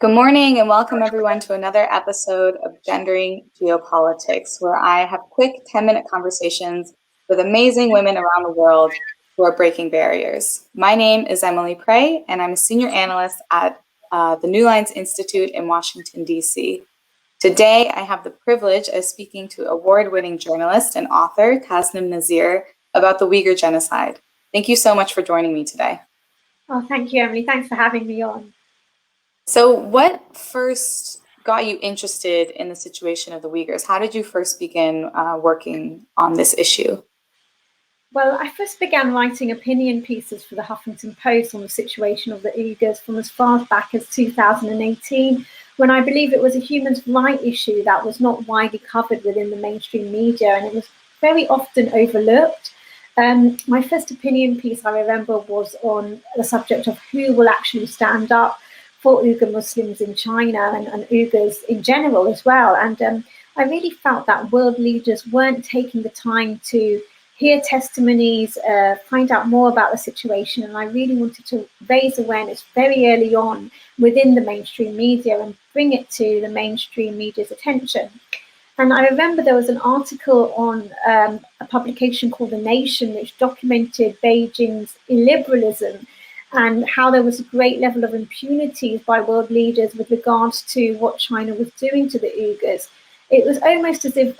Good morning and welcome everyone to another episode of Gendering Geopolitics, where I have quick 10-minute conversations with amazing women around the world who are breaking barriers. My name is Emily Prey, and I'm a senior analyst at the New Lines Institute in Washington, D.C. Today, I have the privilege of speaking to award-winning journalist and author Tasnim Nazeer about the Uyghur Genocide. Thank you so much for joining me today. Oh, thank you, Emily. Thanks for having me on. So what first got you interested in the situation of the Uyghurs? How did you first begin working on this issue? Well, I first began writing opinion pieces for the Huffington Post on the situation of the Uyghurs from as far back as 2018, when I believe it was a human rights issue that was not widely covered within the mainstream media, and it was very often overlooked. My first opinion piece, I remember, was on the subject of who will actually stand up for Uyghur Muslims in China and Uyghurs in general as well. And I really felt that world leaders weren't taking the time to hear testimonies, find out more about the situation. And I really wanted to raise awareness very early on within the mainstream media and bring it to the mainstream media's attention. And I remember there was an article on a publication called The Nation, which documented Beijing's illiberalism and how there was a great level of impunity by world leaders with regards to what China was doing to the Uyghurs. It was almost as if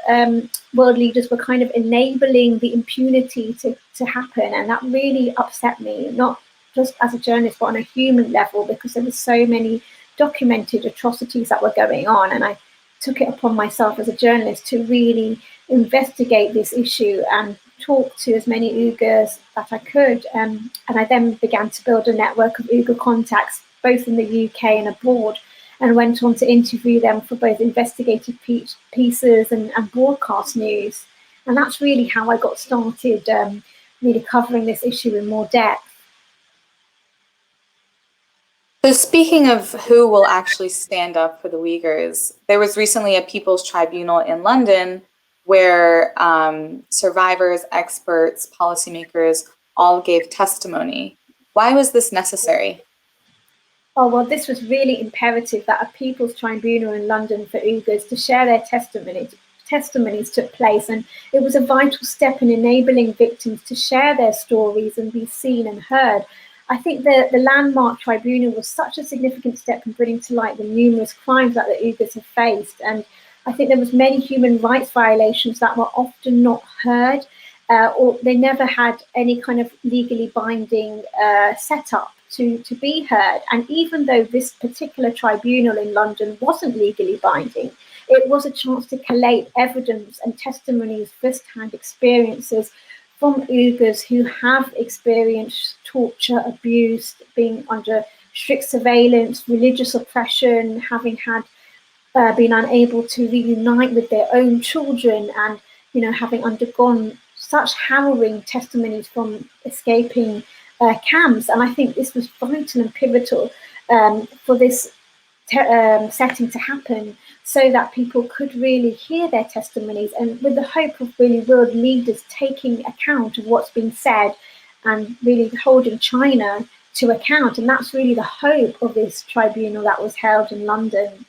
world leaders were kind of enabling the impunity to happen. And that really upset me, not just as a journalist, but on a human level, because there were so many documented atrocities that were going on. And I took it upon myself as a journalist to really investigate this issue and talk to as many Uyghurs that I could. And I then began to build a network of Uyghur contacts, both in the UK and abroad, and went on to interview them for both investigative pieces and broadcast news. And that's really how I got started really covering this issue in more depth. So speaking of who will actually stand up for the Uyghurs, there was recently a Peoples Tribunal in London where survivors, experts, policymakers all gave testimony. Why was this necessary? Oh, well, this was really imperative that a People's Tribunal in London for Uyghurs to share their testimonies took place, and it was a vital step in enabling victims to share their stories and be seen and heard. I think the landmark tribunal was such a significant step in bringing to light the numerous crimes that the Uyghurs have faced, and I think there was many human rights violations that were often not heard, or they never had any kind of legally binding setup to be heard. And even though this particular tribunal in London wasn't legally binding, it was a chance to collate evidence and testimonies, first-hand experiences from Uyghurs who have experienced torture, abuse, being under strict surveillance, religious oppression, having had been unable to reunite with their own children, and having undergone such harrowing testimonies from escaping camps. And I think this was vital and pivotal for this setting to happen, so that people could really hear their testimonies, and with the hope of really world leaders taking account of what's been said and really holding China to account. And that's really the hope of this tribunal that was held in London.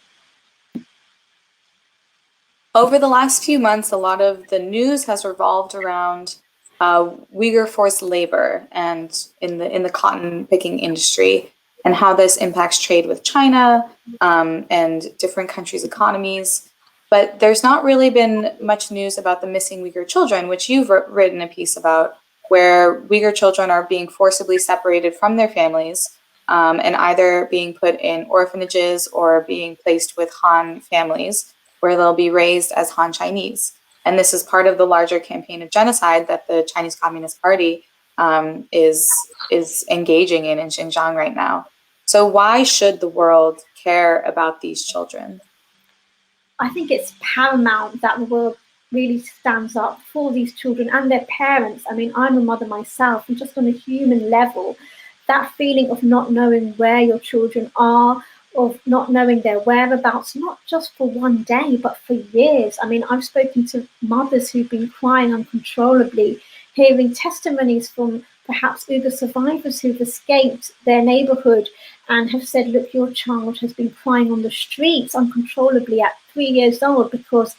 Over the last few months, a lot of the news has revolved around Uyghur forced labor and in the cotton picking industry, and how this impacts trade with China and different countries' economies. But there's not really been much news about the missing Uyghur children, which you've written a piece about, where Uyghur children are being forcibly separated from their families and either being put in orphanages or being placed with Han families, where they'll be raised as Han Chinese. And this is part of the larger campaign of genocide that the Chinese Communist Party is engaging in Xinjiang right now. So why should the world care about these children? I think it's paramount that the world really stands up for these children and their parents. I mean, I'm a mother myself, and just on a human level, that feeling of not knowing where your children are, of not knowing their whereabouts, not just for one day, but for years. I mean, I've spoken to mothers who've been crying uncontrollably, hearing testimonies from perhaps Uyghur survivors who've escaped their neighborhood and have said, look, your child has been crying on the streets uncontrollably at 3 years old because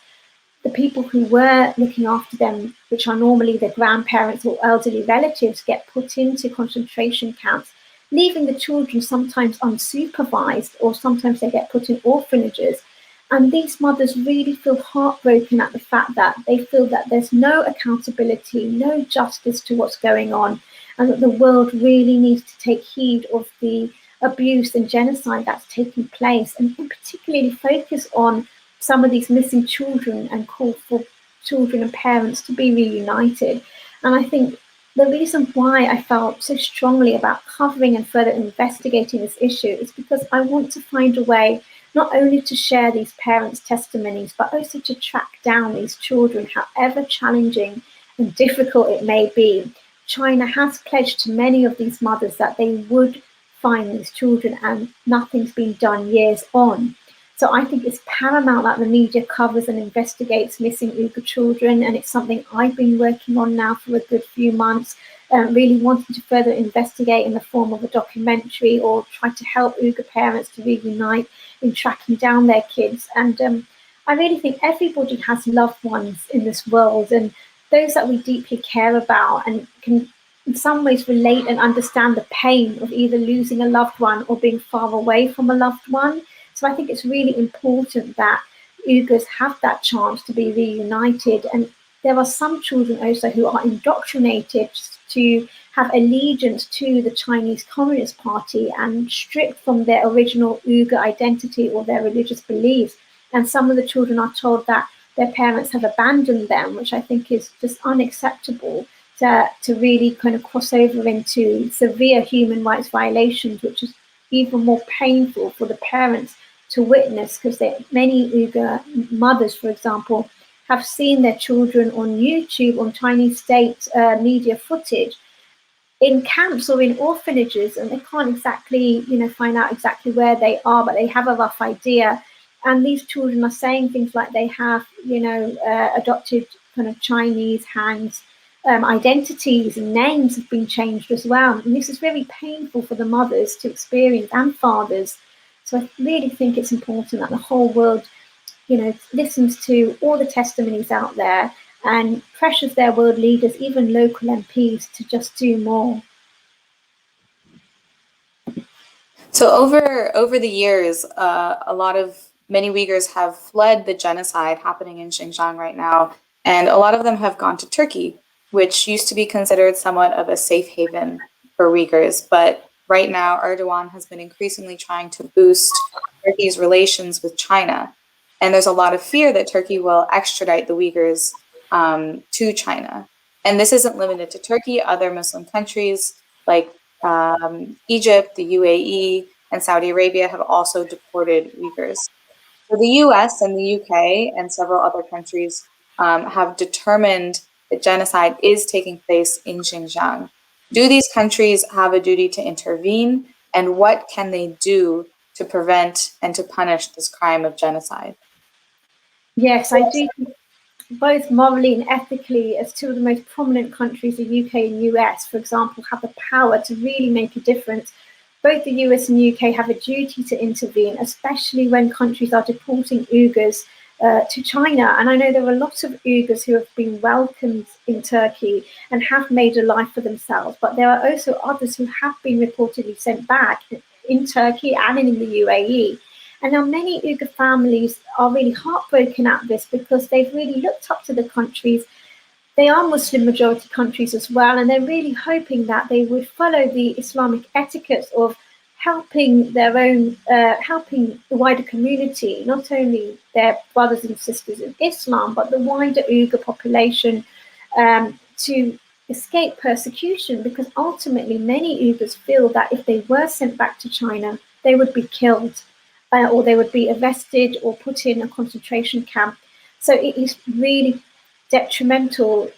the people who were looking after them, which are normally their grandparents or elderly relatives, get put into concentration camps, leaving the children sometimes unsupervised, or sometimes they get put in orphanages. And these mothers really feel heartbroken at the fact that they feel that there's no accountability, no justice to what's going on, and that the world really needs to take heed of the abuse and genocide that's taking place, and particularly focus on some of these missing children and call for children and parents to be reunited. And I think the reason why I felt so strongly about covering and further investigating this issue is because I want to find a way not only to share these parents' testimonies, but also to track down these children, however challenging and difficult it may be. China has pledged to many of these mothers that they would find these children, and nothing's been done years on. So I think it's paramount that the media covers and investigates missing Uyghur children, and it's something I've been working on now for a good few months, really wanting to further investigate in the form of a documentary or try to help Uyghur parents to reunite in tracking down their kids. And I really think everybody has loved ones in this world, and those that we deeply care about and can in some ways relate and understand the pain of either losing a loved one or being far away from a loved one. So I think it's really important that Uyghurs have that chance to be reunited. And there are some children also who are indoctrinated to have allegiance to the Chinese Communist Party and stripped from their original Uyghur identity or their religious beliefs. And some of the children are told that their parents have abandoned them, which I think is just unacceptable, to really kind of cross over into severe human rights violations, which is even more painful for the parents to witness, because many Uyghur mothers, for example, have seen their children on YouTube, on Chinese state media footage, in camps or in orphanages, and they can't exactly, find out exactly where they are, but they have a rough idea. And these children are saying things like they have, adopted kind of Chinese hands, identities and names have been changed as well. And this is very painful for the mothers to experience, and fathers. So I really think it's important that the whole world, listens to all the testimonies out there and pressures their world leaders, even local MPs, to just do more. So over the years, many Uyghurs have fled the genocide happening in Xinjiang right now, and a lot of them have gone to Turkey, which used to be considered somewhat of a safe haven for Uyghurs. But right now, Erdogan has been increasingly trying to boost Turkey's relations with China. And there's a lot of fear that Turkey will extradite the Uyghurs to China. And this isn't limited to Turkey. Other Muslim countries like Egypt, the UAE, and Saudi Arabia have also deported Uyghurs. So the US and the UK and several other countries have determined that genocide is taking place in Xinjiang. Do these countries have a duty to intervene, and what can they do to prevent and to punish this crime of genocide? Yes, I do. Both morally and ethically, as two of the most prominent countries, the UK and US, for example, have the power to really make a difference. Both the US and UK have a duty to intervene, especially when countries are deporting Uyghurs to China. And I know there are lots of Uyghurs who have been welcomed in Turkey and have made a life for themselves, but there are also others who have been reportedly sent back in Turkey and in the UAE. And now many Uyghur families are really heartbroken at this, because they've really looked up to the countries. They are Muslim majority countries as well, and they're really hoping that they would follow the Islamic etiquette of helping helping the wider community, not only their brothers and sisters in Islam, but the wider Uyghur population, to escape persecution, because ultimately many Uyghurs feel that if they were sent back to China, they would be killed, or they would be arrested or put in a concentration camp. So it is really detrimental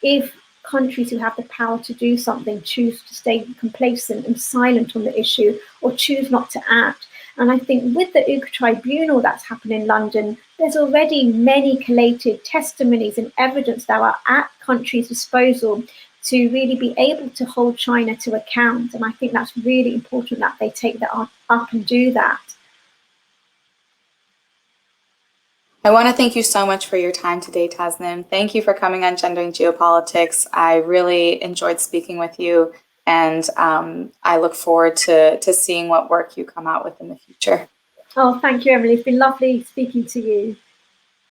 if countries who have the power to do something choose to stay complacent and silent on the issue, or choose not to act. And I think with the Uyghur Tribunal that's happened in London, there's already many collated testimonies and evidence that are at countries' disposal to really be able to hold China to account. And I think that's really important that they take that up and do that. I want to thank you so much for your time today, Tasnim. Thank you for coming on Gendering Geopolitics. I really enjoyed speaking with you, and I look forward to seeing what work you come out with in the future. Oh, thank you, Emily. It's been lovely speaking to you.